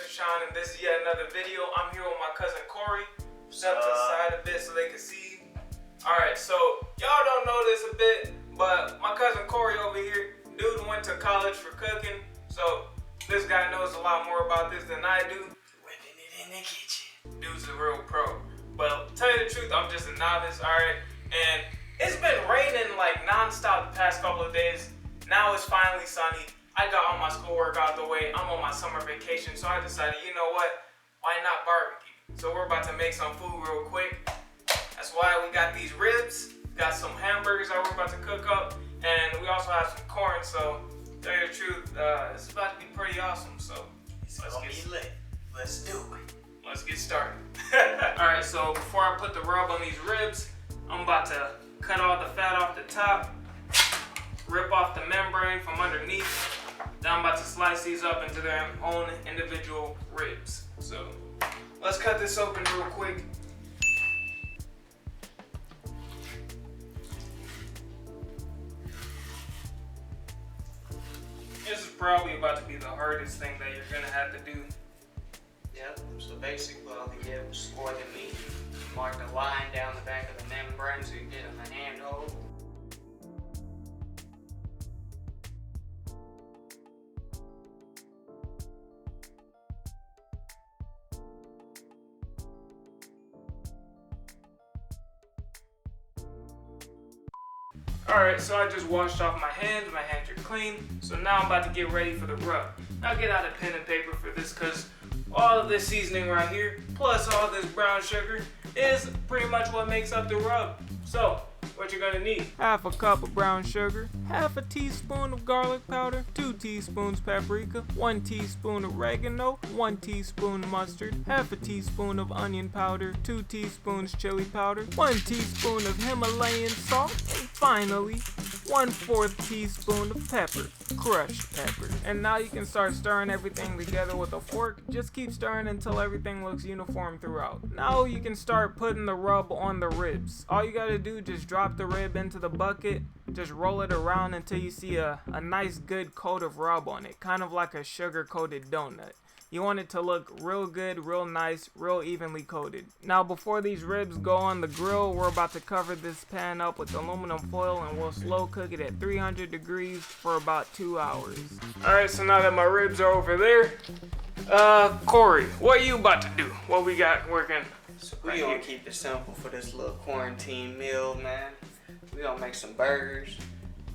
Cushshon, and this is yet another video. I'm here with my cousin Khory. Step to the side a bit so they can see. Alright, so y'all don't know this a bit, but my cousin Khory over here, dude went to college for cooking, so this guy knows a lot more about this than I do. Whipping it in the kitchen. Dude's a real pro. But tell you the truth, I'm just a novice, alright? And it's been raining like non-stop the past couple of days. Now it's finally sunny. I got all my schoolwork out the way. I'm on my summer vacation, so I decided, you know what? Why not barbecue? So we're about to make some food real quick. That's why we got these ribs, got some hamburgers that we're about to cook up, and we also have some corn. So tell you the truth, it's about to be pretty awesome. So let's do it. Let's get started. All right, so before I put the rub on these ribs, I'm about to cut all the fat off the top, rip off the membrane from underneath. Then I'm about to slice these up into their own individual ribs. So let's cut this open real quick. This is probably about to be the hardest thing that you're gonna have to do. Yep, so basically all they did was score the meat, mark the line down the back of the membrane so you get them a handhold. Alright, so I just washed off my hands are clean, so now I'm about to get ready for the rub. Now get out a pen and paper for this, because all of this seasoning right here, plus all this brown sugar, is pretty much what makes up the rub. So, what you're gonna need: half a cup of brown sugar, half a teaspoon of garlic powder, 2 teaspoons paprika, 1 teaspoon oregano, 1 teaspoon mustard, half a teaspoon of onion powder, 2 teaspoons chili powder, 1 teaspoon of Himalayan salt, and finally 1/4 teaspoon of pepper, crushed pepper. And now you can start stirring everything together with a fork. Just keep stirring until everything looks uniform throughout. Now you can start putting the rub on the ribs. All you gotta do, just drop the rib into the bucket, just roll it around until you see a nice good coat of rub on it, kind of like a sugar coated donut. You want it to look real good, real nice, real evenly coated. Now before these ribs go on the grill, we're about to cover this pan up with aluminum foil, and we'll slow cook it at 300 degrees for about 2 hours. Alright, so now that my ribs are over there, Khory, what are you about to do? What we got working? So we gonna keep it simple for this little quarantine meal, man. We gonna make some burgers,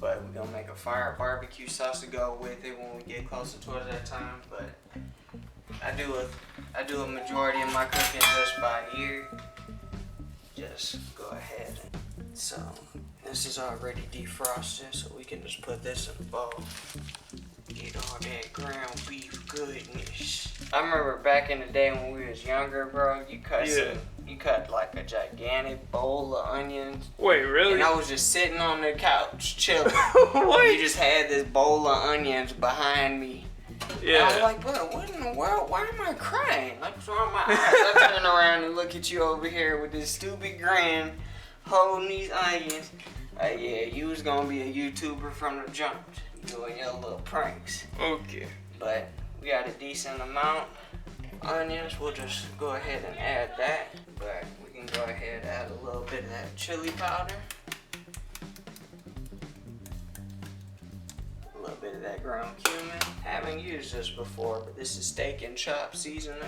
but we gonna make a fire barbecue sauce to go with it when we get closer towards that time. But I do a majority of my cooking just by ear. Just go ahead. So this is already defrosted, so we can just put this in the bowl. Get all that ground beef goodness. I remember back in the day when we was younger, bro. You cut like a gigantic bowl of onions. Wait, really? And I was just sitting on the couch chilling. What? You just had this bowl of onions behind me. Yeah. I was like, bro, what in the world? Why am I crying? Like, what's wrong with my eyes? I turn around and look at you over here with this stupid grin, holding these onions. Yeah, you was gonna be a YouTuber from the jump, doing your little pranks. Okay. But we got a decent amount of onions. We'll just go ahead and add that. But we can go ahead and add a little bit of that chili powder. A little bit of that ground cumin. Haven't used this before, but this is steak and chop seasoning.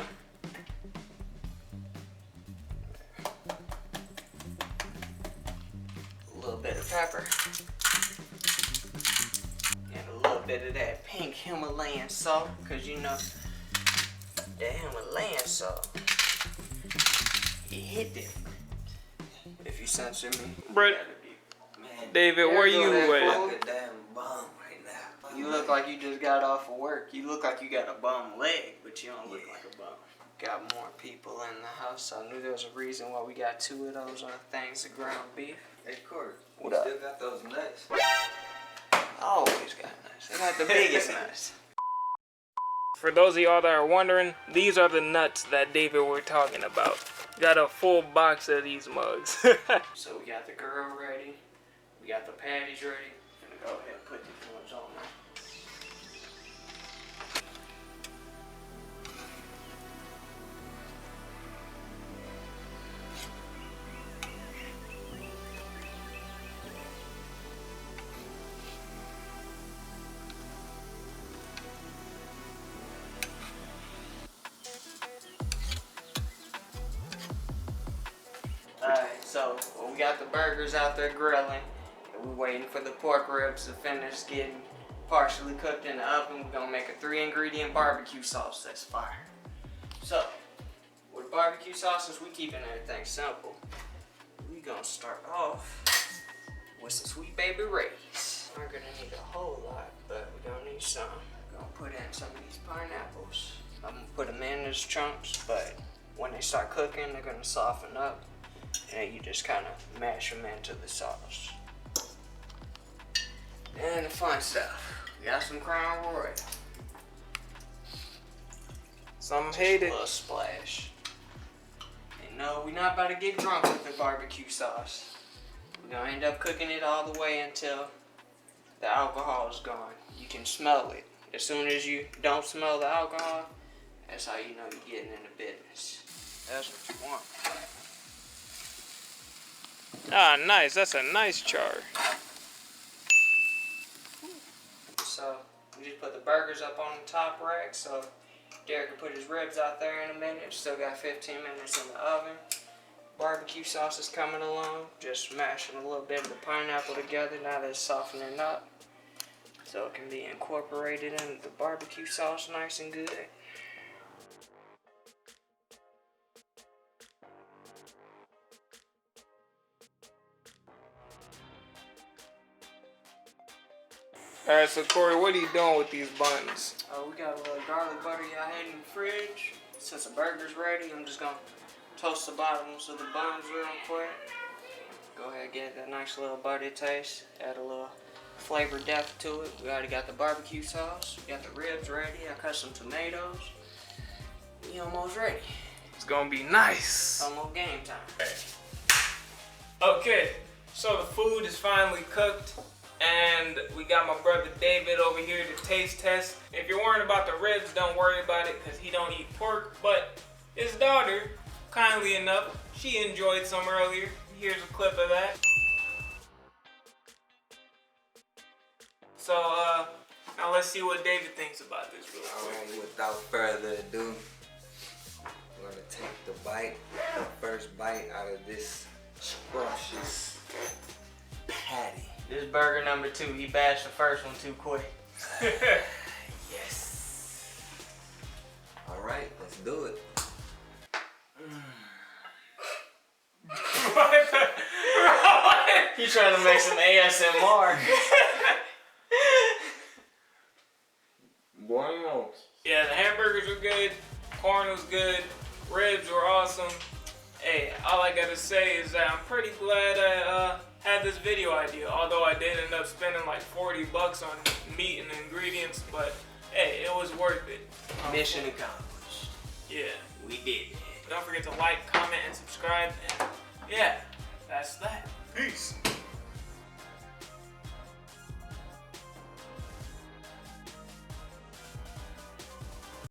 A little bit of pepper. And a little bit of that pink Himalayan salt, because you know, the Himalayan salt, it hit different. If you censor me, Brett, David, where you at? You look like you just got off of work. You look like you got a bum leg, but you don't look like a bum. Got more people in the house. I knew there was a reason why we got 2 of those things of ground beef. Hey, Khory, what you up? still got those nuts? I always got nuts. They got the biggest nuts. For those of y'all that are wondering, these are the nuts that David were talking about. Got a full box of these mugs. So we got the grill ready. We got the patties ready. I'm gonna go ahead and put these ones on there. we got the burgers out there grilling. And we're waiting for the pork ribs to finish getting partially cooked in the oven. We're gonna make a 3-ingredient barbecue sauce that's fire. So, with barbecue sauces, we keeping everything simple. We gonna start off with some Sweet Baby Ray's. We're gonna need a whole lot, but we're gonna need some. We're gonna put in some of these pineapples. I'm gonna put them in as chunks, but when they start cooking, they're gonna soften up. And you just kind of mash them into the sauce. And the fun stuff. We got some Crown Royal. Some hate A it. little splash. And no, we're not about to get drunk with the barbecue sauce. We're gonna end up cooking it all the way until the alcohol is gone. You can smell it. As soon as you don't smell the alcohol, that's how you know you're getting into business. That's what you want. Ah, nice. That's a nice char. So we just put the burgers up on the top rack so Derek can put his ribs out there in a minute. Still got 15 minutes in the oven. Barbecue sauce is coming along. Just mashing a little bit of the pineapple together now that it's softening up. So it can be incorporated into the barbecue sauce nice and good. Alright, so Khory, what are you doing with these buns? We got a little garlic butter y'all had in the fridge. Since the burger's ready, I'm just gonna toast the bottoms of the buns real quick. Go ahead and get that nice little buttery taste. Add a little flavor depth to it. We already got the barbecue sauce. We got the ribs ready. I cut some tomatoes. We almost ready. It's gonna be nice. Almost game time. Okay, so the food is finally cooked. And we got my brother David over here to taste test. If you're worried about the ribs, don't worry about it because he don't eat pork. But his daughter, kindly enough, she enjoyed some earlier. Here's a clip of that. So, now let's see what David thinks about this real quick. Alright, without further ado, we're gonna take the first bite out of this scrumptious patty. This is burger number 2. He bashed the first one too quick. Yes. Alright, let's do it. He trying to make some ASMR. Buenos. Yeah, the hamburgers were good, corn was good, ribs were awesome. Hey, all I gotta say is that I'm pretty glad I had this video idea, although I did end up spending like $40 on meat and ingredients, but hey, it was worth it. Mission accomplished. Yeah. We did it. Don't forget to like, comment, and subscribe, and yeah, that's that. Peace.